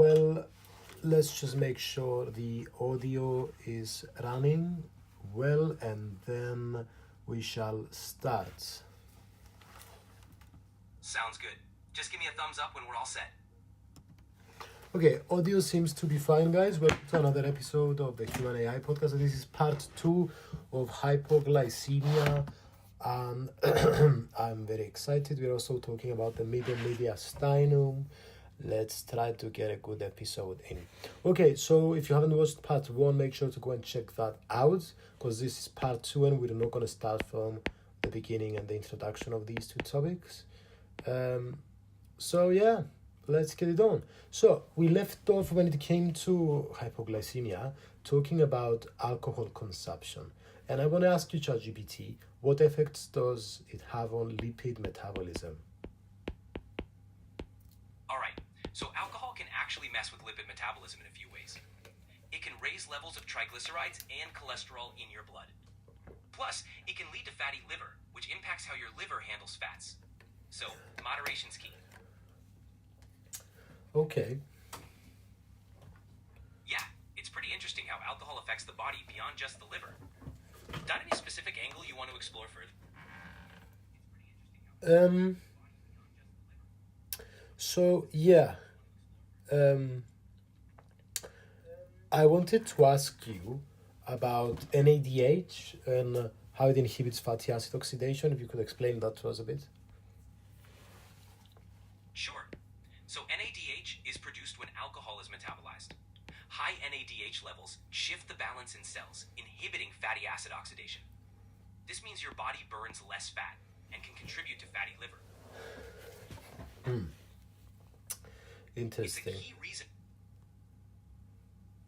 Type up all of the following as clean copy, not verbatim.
Well, let's just make sure the audio is running well, and then we shall start. Sounds good. Just give me a thumbs up when we're all set. Okay, audio seems to be fine, guys. Welcome to another episode of the Human AI podcast. This is part 2 of hypoglycemia, and I'm very excited. We're also talking about the mediastinum. Let's try to get a good episode in. Okay, so if you haven't watched part 1, make sure to go and check that out, because this is part 2 and we're not going to start from the beginning and the introduction of these two topics. So yeah, let's get it on. So we left off when it came to hypoglycemia, talking about alcohol consumption. And I want to ask you, ChatGPT, what effects does it have on lipid metabolism? Alright, so alcohol can actually mess with lipid metabolism in a few ways. It can raise levels of triglycerides and cholesterol in your blood. Plus, it can lead to fatty liver, which impacts how your liver handles fats. So, moderation's key. Okay. Yeah, it's pretty interesting how alcohol affects the body beyond just the liver. Got any specific angle you want to explore further? So yeah, I wanted to ask you about NADH and how it inhibits fatty acid oxidation. If you could explain that to us a bit. Sure. So NADH is produced when alcohol is metabolized. High NADH levels shift the balance in cells, inhibiting fatty acid oxidation. This means your body burns less fat and can contribute to fatty liver. Interesting. It's a key reason.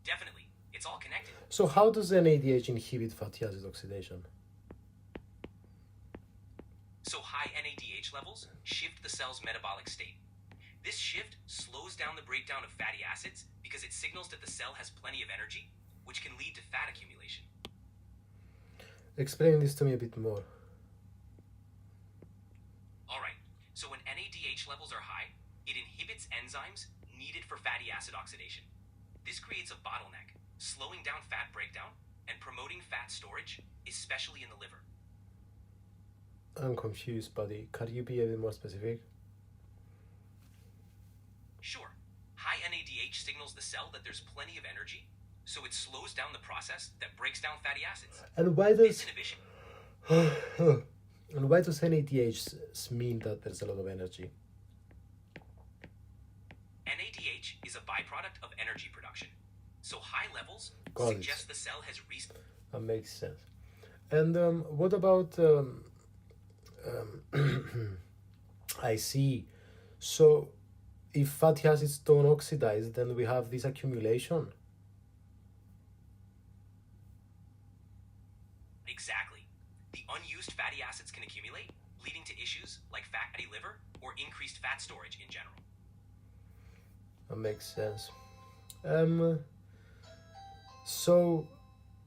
Definitely. It's all connected. So how does NADH inhibit fatty acid oxidation? So high NADH levels shift the cell's metabolic state. This shift slows down the breakdown of fatty acids because it signals that the cell has plenty of energy, which can lead to fat accumulation. Explain this to me a bit more. Alright, so when NADH levels are high, it inhibits enzymes needed for fatty acid oxidation. This creates a bottleneck, slowing down fat breakdown and promoting fat storage, especially in the liver. I'm confused, buddy. Can you be a bit more specific? Sure. High NADH signals the cell that there's plenty of energy, so it slows down the process that breaks down fatty acids. And why This does inhibition. and why does NADH mean that there's a lot of energy? NADH is a byproduct of energy production, so high levels Got it. suggest the cell has reason. That makes sense. And what about I see. So if fatty acids don't oxidize, then we have this accumulation. Exactly. The unused fatty acids can accumulate, leading to issues like fatty liver or increased fat storage in general. That makes sense. So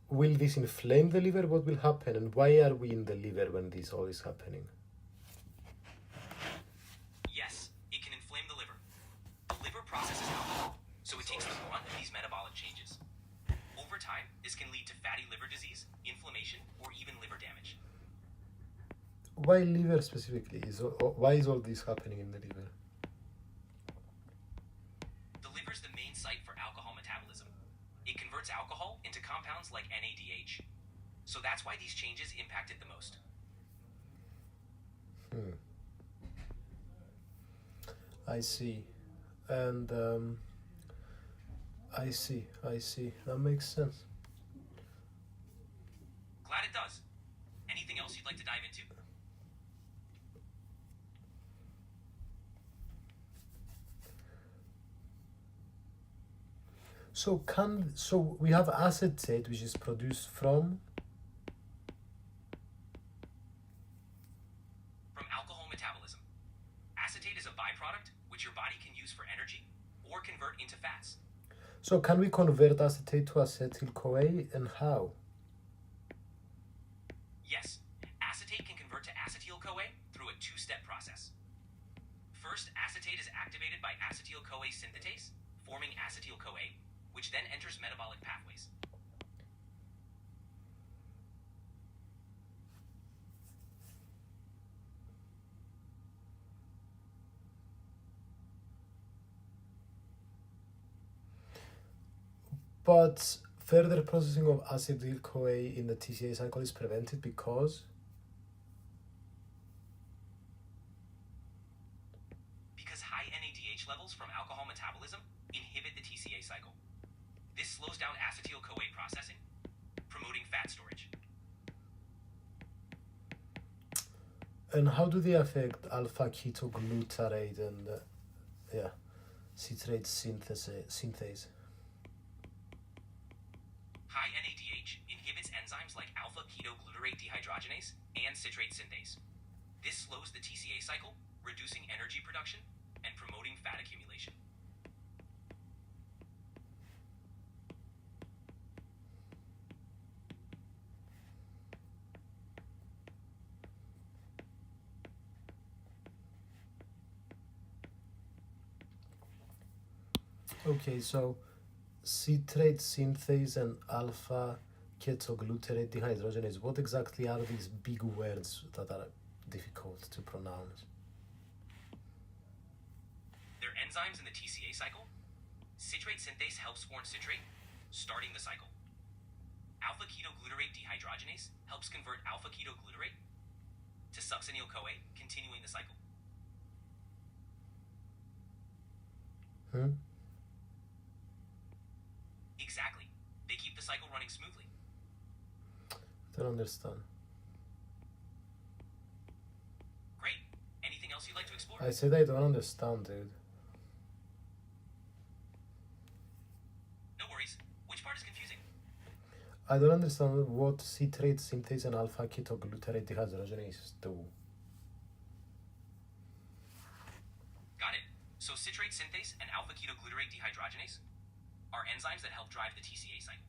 will this inflame the liver? What will happen? And why are we in the liver when this all is happening? Yes, it can inflame the liver. The liver processes alcohol, so it takes the brunt of these metabolic changes. Over time, this can lead to fatty liver disease, inflammation, or even liver damage. Why liver specifically? Why is all this happening in the liver? The liver is the main site for alcohol metabolism. It converts alcohol into compounds like NADH. So that's why these changes impact it the most. I see. And I see. That makes sense. Glad it does. Anything else you'd like to dive into? So we have acetate, which is produced from Alcohol metabolism. Acetate is a byproduct which your body can use for energy or convert into fats. So can we convert acetate to acetyl-CoA, and how? Yes, acetate can convert to acetyl-CoA through a two-step process. First, acetate is activated by acetyl-CoA synthetase, forming acetyl-CoA, which then enters metabolic pathways. But further processing of acetyl-CoA in the TCA cycle is prevented because high NADH levels from alcohol metabolism inhibit the TCA cycle. This slows down acetyl-CoA processing, promoting fat storage. And how do they affect alpha-ketoglutarate and citrate synthase? High NADH inhibits enzymes like alpha-ketoglutarate dehydrogenase and citrate synthase. This slows the TCA cycle, reducing energy production and promoting fat accumulation. Okay, so citrate synthase and alpha-ketoglutarate dehydrogenase, what exactly are these big words that are difficult to pronounce? They're enzymes in the TCA cycle. Citrate synthase helps form citrate, starting the cycle. Alpha-ketoglutarate dehydrogenase helps convert alpha-ketoglutarate to succinyl-CoA, continuing the cycle. Exactly. They keep the cycle running smoothly. I don't understand. Great. Anything else you'd like to explore? I said I don't understand, dude. No worries. Which part is confusing? I don't understand what citrate synthase and alpha-ketoglutarate dehydrogenase do. Got it. So citrate synthase and alpha-ketoglutarate dehydrogenase are enzymes that help drive the TCA cycle.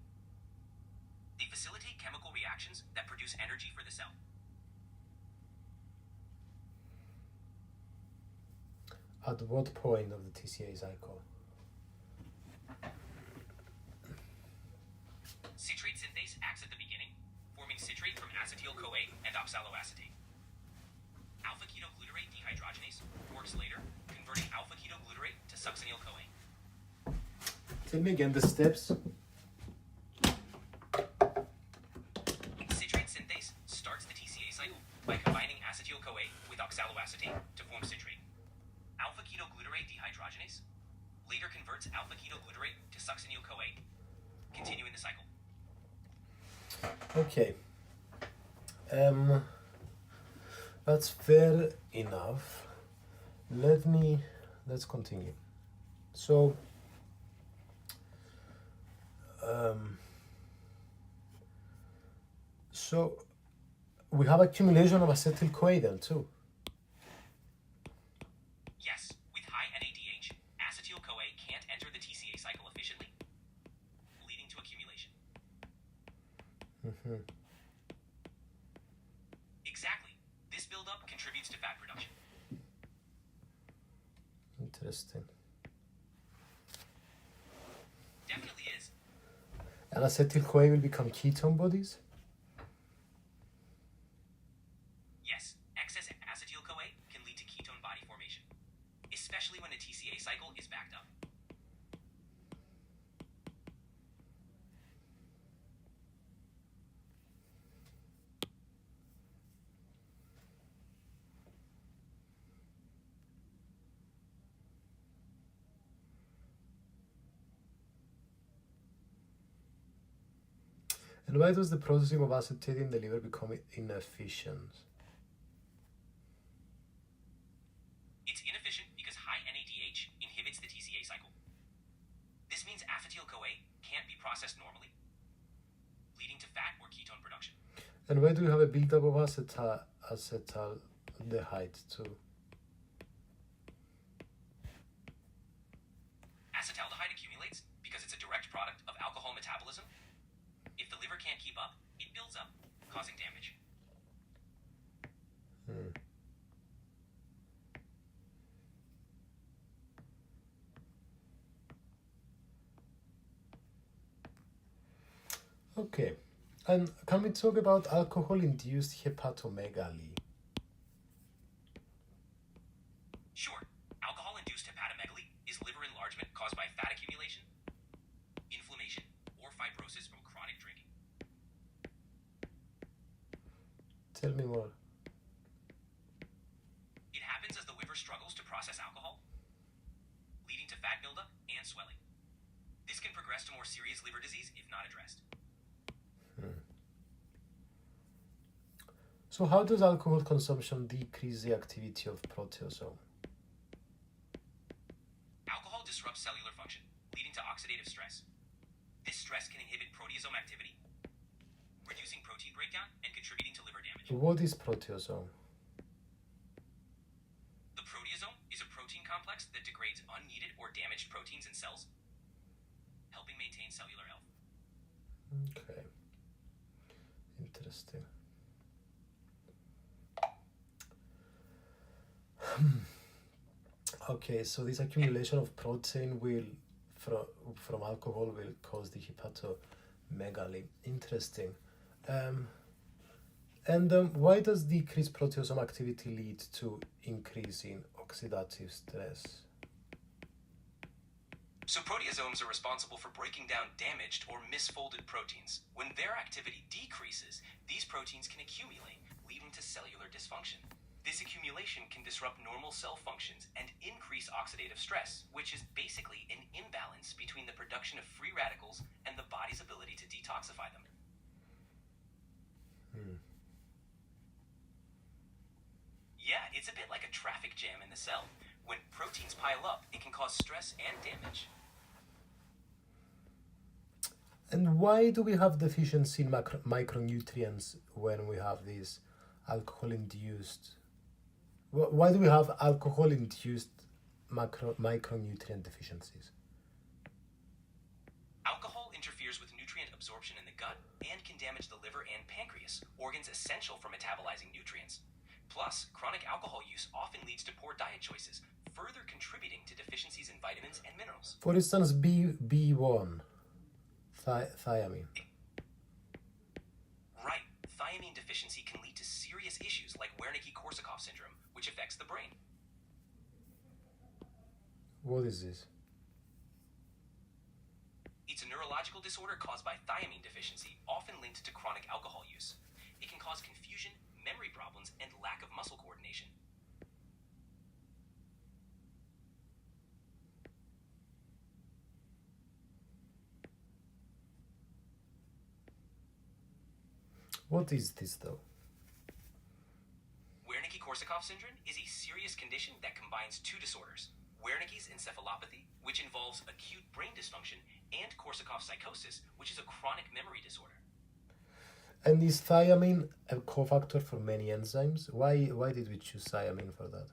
They facilitate chemical reactions that produce energy for the cell. At what point of the TCA cycle? Citrate synthase acts at the beginning, forming citrate from acetyl-CoA and oxaloacetate. Alpha-ketoglutarate dehydrogenase works later, converting alpha-ketoglutarate to succinyl-CoA. Tell me again the steps. Citrate synthase starts the TCA cycle by combining acetyl-CoA with oxaloacetate to form citrate. Alpha-ketoglutarate dehydrogenase later converts alpha-ketoglutarate to succinyl-CoA, continuing the cycle. Okay. That's fair enough. Let's continue. So we have accumulation of acetyl-CoA then too. Yes, with high NADH, acetyl-CoA can't enter the TCA cycle efficiently, leading to accumulation. Exactly. This buildup contributes to fat production. Interesting. Definitely is. And acetyl-CoA will become ketone bodies? Yes, excess acetyl-CoA can lead to ketone body formation, especially when the TCA cycle is backed up. And why does the processing of acetate in the liver become inefficient? It's inefficient because high NADH inhibits the TCA cycle. This means acetyl-CoA can't be processed normally, leading to fat or ketone production. And why do we have a buildup of acetaldehyde too? Acetaldehyde accumulates because it's a direct product of alcohol metabolism. If the liver can't keep up, it builds up, causing damage. Okay. And can we talk about alcohol-induced hepatomegaly? Sure. Alcohol-induced hepatomegaly is liver enlargement caused by fat accumulation, inflammation, or fibrosis from chronic drinking. Tell me more. It happens as the liver struggles to process alcohol, leading to fat buildup and swelling. This can progress to more serious liver disease if not addressed. So how does alcohol consumption decrease the activity of proteasome? Alcohol disrupts cellular function, leading to oxidative stress. This stress can inhibit proteasome activity, reducing protein breakdown and contributing to liver damage. What is proteasome? The proteasome is a protein complex that degrades unneeded or damaged proteins in cells, helping maintain cellular health. Okay. Interesting. Okay, so this accumulation of protein from alcohol will cause the hepatomegaly. Interesting. Why does decreased proteasome activity lead to increase in oxidative stress? So proteasomes are responsible for breaking down damaged or misfolded proteins. When their activity decreases, these proteins can accumulate, leading to cellular dysfunction. This accumulation can disrupt normal cell functions and increase oxidative stress, which is basically an imbalance between the production of free radicals and the body's ability to detoxify them. Yeah, it's a bit like a traffic jam in the cell. When proteins pile up, it can cause stress and damage. And why do we have deficiency in micronutrients when we have these alcohol-induced? Why do we have alcohol-induced micronutrient deficiencies? Alcohol interferes with nutrient absorption in the gut and can damage the liver and pancreas, organs essential for metabolizing nutrients. Plus, chronic alcohol use often leads to poor diet choices, further contributing to deficiencies in vitamins and minerals. For instance, B1, thiamine. Right. Thiamine deficiency can lead to serious issues like Wernicke-Korsakoff syndrome, which affects the brain. What is this? It's a neurological disorder caused by thiamine deficiency, often linked to chronic alcohol use. It can cause confusion, memory problems, and lack of muscle coordination. What is this though? Wernicke-Korsakoff syndrome is a serious condition that combines two disorders: Wernicke's encephalopathy, which involves acute brain dysfunction, and Korsakoff psychosis, which is a chronic memory disorder. And is thiamine a cofactor for many enzymes? Why did we choose thiamine for that?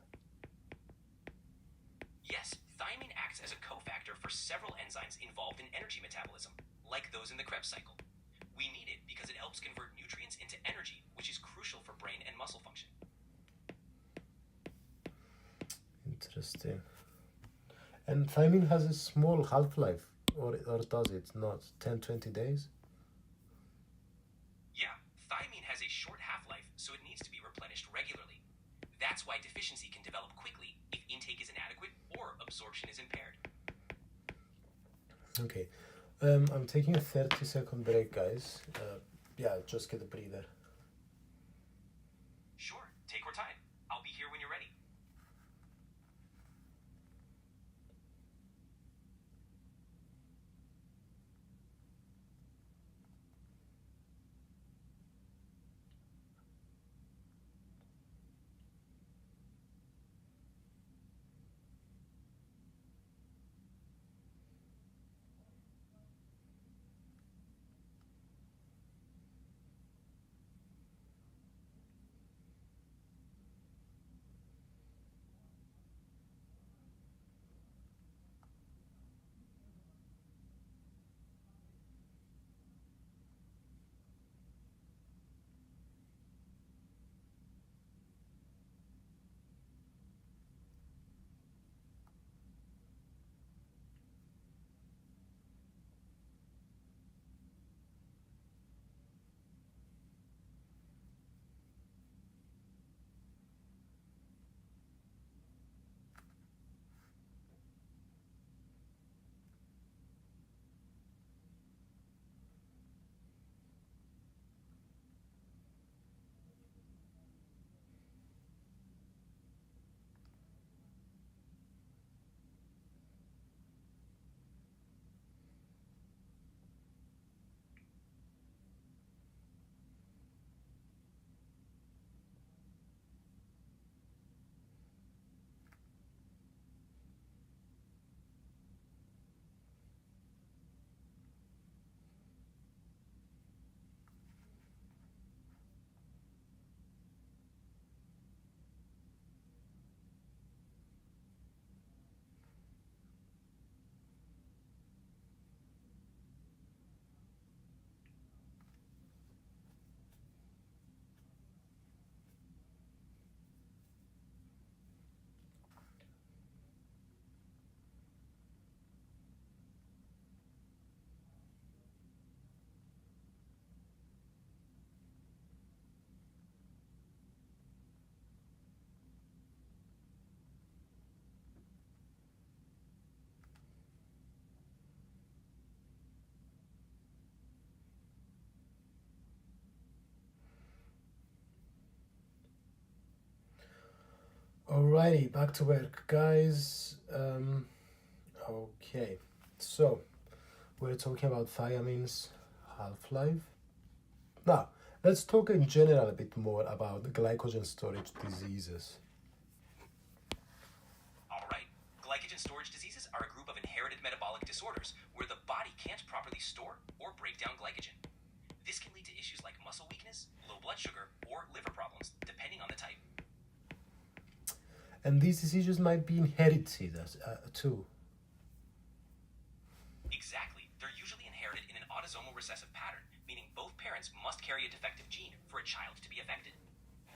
Yes, thiamine acts as a cofactor for several enzymes involved in energy metabolism, like those in the Krebs cycle. We need it because it helps convert nutrients into energy, which is crucial for brain and muscle function. Interesting. And thiamine has a small half-life, or does it not? 10-20 days? Yeah, thiamine has a short half-life, so it needs to be replenished regularly. That's why deficiency can develop quickly if intake is inadequate or absorption is impaired. Okay. I'm taking a 30-second break, guys. Yeah, just get a breather. Sure, take your time. I'll be here when you're ready. Alrighty, back to work, guys. Okay, so we're talking about thiamine's half-life. Now, let's talk in general a bit more about glycogen storage diseases. All right. Glycogen storage diseases are a group of inherited metabolic disorders where the body can't properly store or break down glycogen. This can lead to issues like muscle weakness, low blood sugar, or liver problems, depending on the type. And these diseases might be inherited too. Exactly. They're usually inherited in an autosomal recessive pattern, meaning both parents must carry a defective gene for a child to be affected.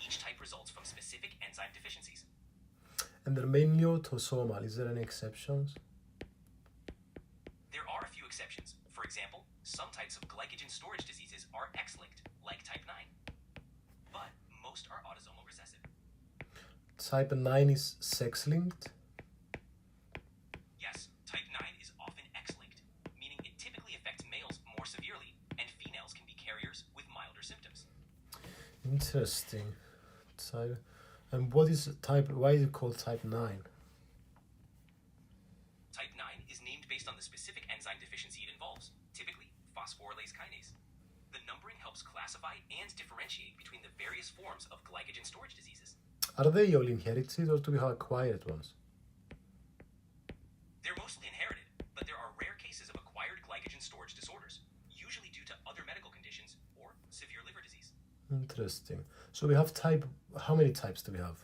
Each type results from specific enzyme deficiencies. And they're mainly autosomal. Is there any exceptions? There are a few exceptions. For example, some types of glycogen storage diseases are X-linked, like type 9. But most are autosomal recessive. Type 9 is sex-linked? Yes, type 9 is often X-linked, meaning it typically affects males more severely, and females can be carriers with milder symptoms. Interesting. Type, and what is type? Why is it called type 9? Type 9 is named based on the specific enzyme deficiency it involves, typically phosphorylase kinase. The numbering helps classify and differentiate between the various forms of glycogen storage diseases. Are they all inherited or do we have acquired ones? They're mostly inherited, but there are rare cases of acquired glycogen storage disorders, usually due to other medical conditions or severe liver disease. Interesting. So we have type. How many types do we have?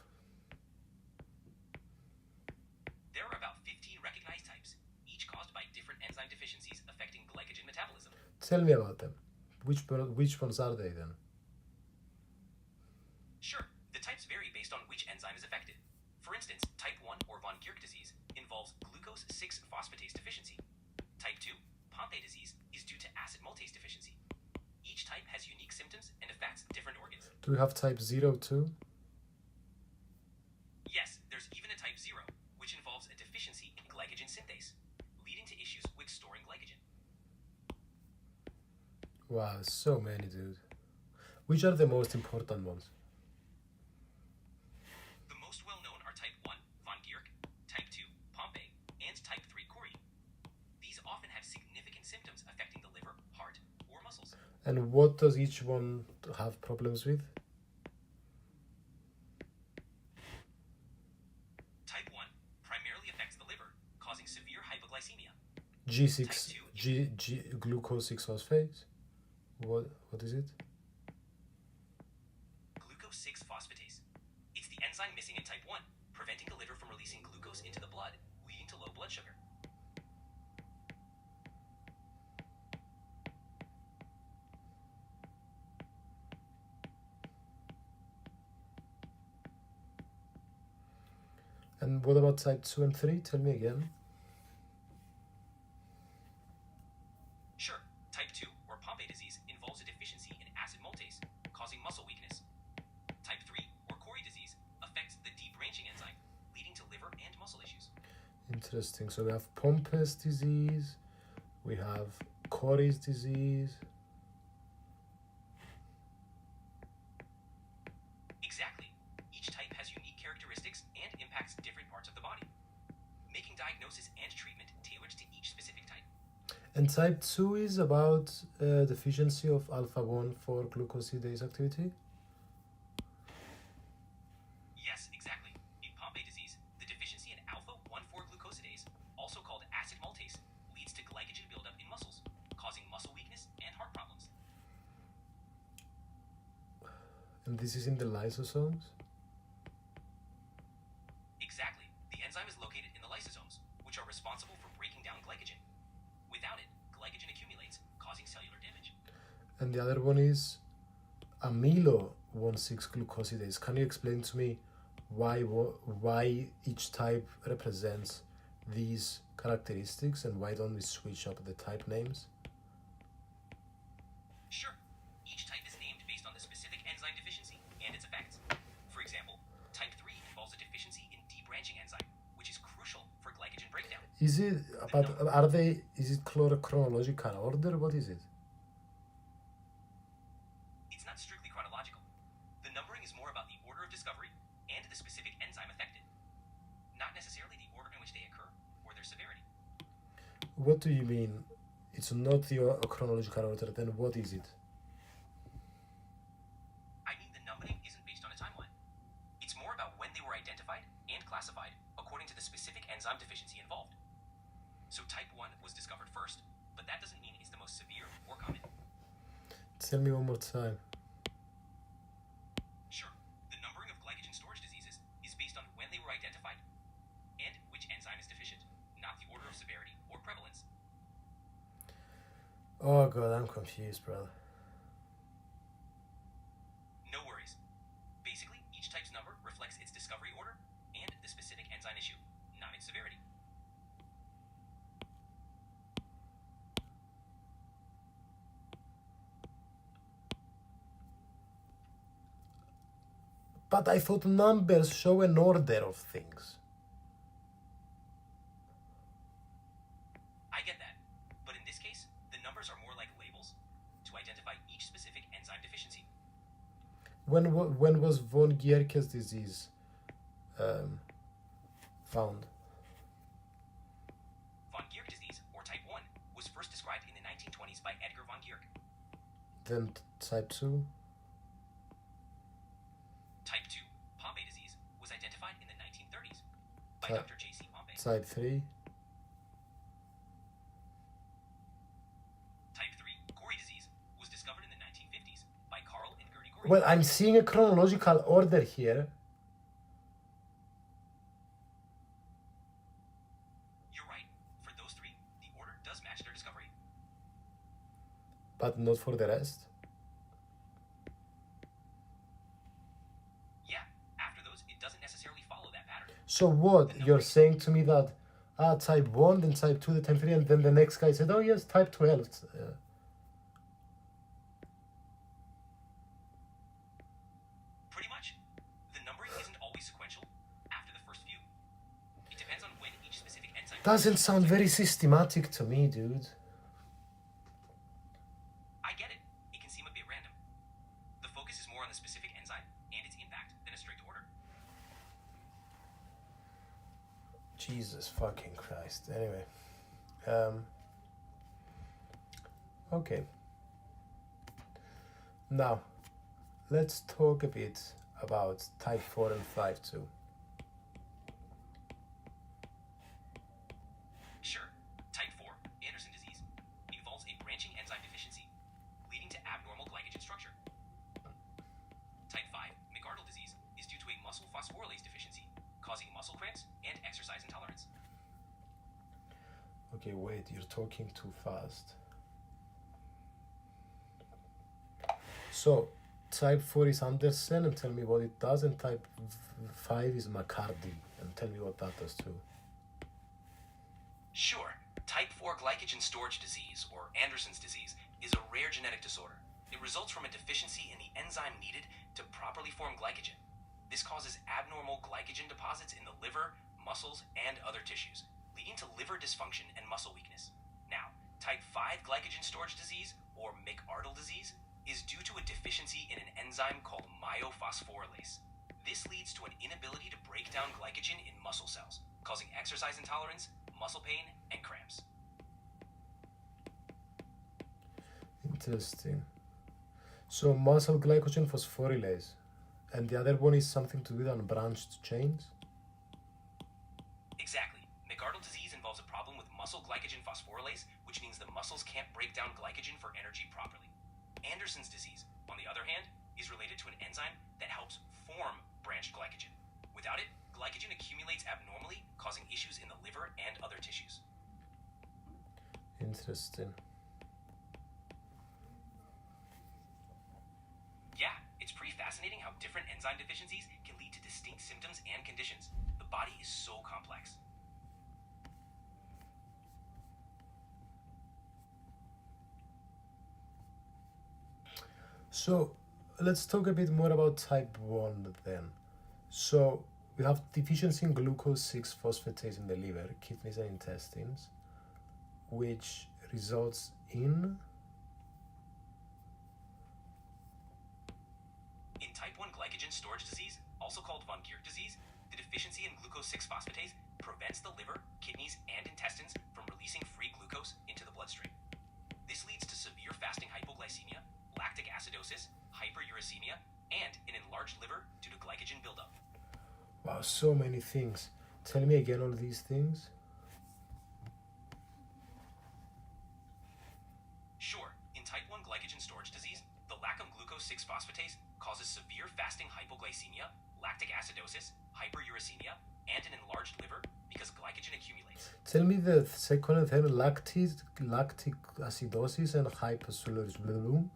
There are about 15 recognized types, each caused by different enzyme deficiencies affecting glycogen metabolism. Tell me about them. Which ones are they then? Sure, the types vary based on which enzyme is affected. For instance, type 1 or von Gierke disease involves glucose 6-phosphatase deficiency. Type 2, Pompe disease, is due to acid maltase deficiency. Each type has unique symptoms and affects different organs. Do we have type 0 too? Yes, there's even a type 0, which involves a deficiency in glycogen synthase, leading to issues with storing glycogen. Wow, so many, dude. Which are the most important ones? The most well-known are type 1, von Gierke, type 2, Pompe, and type 3, Cori. These often have significant symptoms affecting the liver, heart, or muscles. And what does each one have problems with? Type 1 primarily affects the liver, causing severe hypoglycememia. G6, glucose 6-phosphate? What is it? Glucose 6-phosphatase. It's the enzyme missing in type 1, preventing the liver from releasing glucose into the blood, leading to low blood sugar. And what about type 2 and 3? Tell me again. Sure, type 2 or Pompe disease involves a deficiency in acid maltase, causing muscle weakness. Type 3 or Cori disease affects the deep branching enzyme, leading to liver and muscle issues. Interesting. So we have Pompe's disease, we have Cori's disease. Exactly. Each type has unique characteristics and impacts different parts of the body, making diagnosis and treatment tailored to each specific type. And type 2 is about deficiency of alpha-1 for glucosidase activity? Yes, exactly. In Pompe disease, the deficiency in alpha-1,4-glucosidase, also called acid maltase, leads to glycogen buildup in muscles, causing muscle weakness and heart problems. And this is in the lysosomes? Exactly. The enzyme is located in the lysosomes, which are responsible for breaking down glycogen. Without it, glycogen accumulates, causing cellular damage. And the other one is amylo-1,6-glucosidase. Can you explain to me why each type represents these characteristics and why don't we switch up the type names? Sure. Each type is named based on the specific enzyme deficiency and its effects. For example, type 3 involves a deficiency in debranching enzyme, which is crucial for glycogen breakdown. Is it chronological order? What is it? It's not strictly chronological. The numbering is more about the order of discovery and the specific enzyme affected. their severity. What do you mean? It's not the chronological order, then what is it? I mean, the numbering isn't based on a timeline. It's more about when they were identified and classified according to the specific enzyme deficiency involved. So type 1 was discovered first, but that doesn't mean it's the most severe or common. Tell me one more time. Sure, the numbering of glycogen storage diseases is based on when they were identified and which enzyme is deficient, not the order of severity or prevalence. Oh god, I'm confused, brother. No worries. Basically, each type's number reflects its discovery order and the specific enzyme issue, not its severity. But I thought numbers show an order of things. I get that, but in this case, the numbers are more like labels to identify each specific enzyme deficiency. When was von Gierke's disease found? Von Gierke disease, or type 1, was first described in the 1920s by Edgar von Gierke. Then type 2? Type 2, Pompe disease, was identified in the 1930s by Type- Dr. J.C. Pompe. Type 3? Type 3, Gorey disease, was discovered in the 1950s by Carl and Gertie Gorey. Well, I'm seeing a chronological order here. You're right. For those three, the order does match their discovery. But not for the rest. Yeah, after those, it doesn't necessarily follow that pattern. So what? You're saying to me that type 1, then type 2, then type 3, and then the next guy said, oh yes, type 12. Pretty much. The numbering isn't always sequential after the first few. It depends on when each specific enzyme... Doesn't sound very systematic to me, dude. I get it. It can seem a bit random. The focus is more on the specific enzyme and its impact than a strict order. Jesus fucking Christ. Anyway. Okay. Now, let's talk a bit about type 4 and 5 too. Sure, type 4, Anderson disease, involves a branching enzyme deficiency, leading to abnormal glycogen structure. Type 5, McArdle disease, is due to a muscle phosphorylase deficiency, causing muscle cramps and exercise intolerance. Okay, wait, you're talking too fast. So, type 4 is Anderson, and tell me what it does, and type 5 is McCarthy, and tell me what that does too. Sure, type 4 glycogen storage disease, or Anderson's disease, is a rare genetic disorder. It results from a deficiency in the enzyme needed to properly form glycogen. This causes abnormal glycogen deposits in the liver, muscles, and other tissues, leading to liver dysfunction and muscle weakness. Now, type 5 glycogen storage disease, or McArdle disease, is due to a deficiency in an enzyme called myophosphorylase. This leads to an inability to break down glycogen in muscle cells, causing exercise intolerance, muscle pain, and cramps. Interesting. So, muscle glycogen phosphorylase, and the other one is something to do with unbranched chains? Exactly. McArdle disease involves a problem with muscle glycogen phosphorylase, which means the muscles can't break down glycogen for energy properly. Anderson's disease, on the other hand, is related to an enzyme that helps form branched glycogen. Without it, glycogen accumulates abnormally, causing issues in the liver and other tissues. Interesting. Yeah, it's pretty fascinating how different enzyme deficiencies can lead to distinct symptoms and conditions. The body is so complex. So, let's talk a bit more about type 1 then. So, we have deficiency in glucose 6-phosphatase in the liver, kidneys, and intestines, which results in... In type 1 glycogen storage disease, also called von Gierke disease, the deficiency in glucose 6-phosphatase prevents the liver, kidneys, and intestines hyperuricemia, and an enlarged liver due to glycogen buildup. Wow, so many things. Tell me again all these things. Sure, in type 1 glycogen storage disease, the lack of glucose 6-phosphatase causes severe fasting hypoglycemia, lactic acidosis, hyperuricemia, and an enlarged liver because glycogen accumulates. Tell me the second and third, lactic acidosis and hyperuricemia.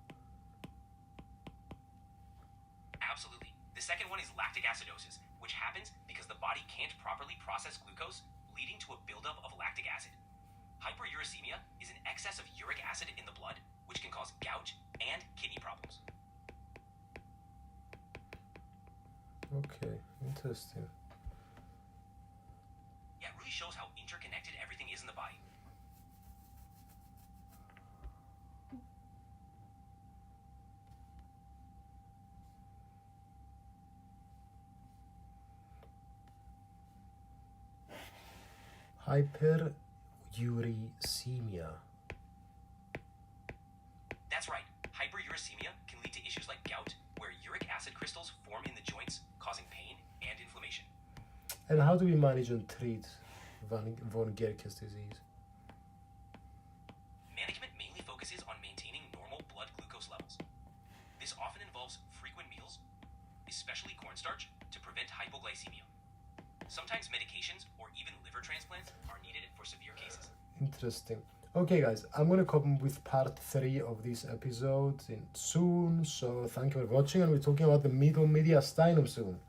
Absolutely. The second one is lactic acidosis, which happens because the body can't properly process glucose, leading to a buildup of lactic acid. Hyperuricemia is an excess of uric acid in the blood, which can cause gout and kidney problems. Okay, interesting. Yeah, it really shows how interconnected everything is in the body. Hyperuricemia. That's right. Hyperuricemia can lead to issues like gout, where uric acid crystals form in the joints, causing pain and inflammation. And how do we manage and treat von Gerke's disease? Management mainly focuses on maintaining normal blood glucose levels. This often involves frequent meals, especially cornstarch, to prevent hypoglycemia. Sometimes medications or even liver transplants are needed for severe cases. Interesting. Okay, guys, I'm going to come with part 3 of this episode soon. So thank you for watching, and we're talking about the mediastinum soon.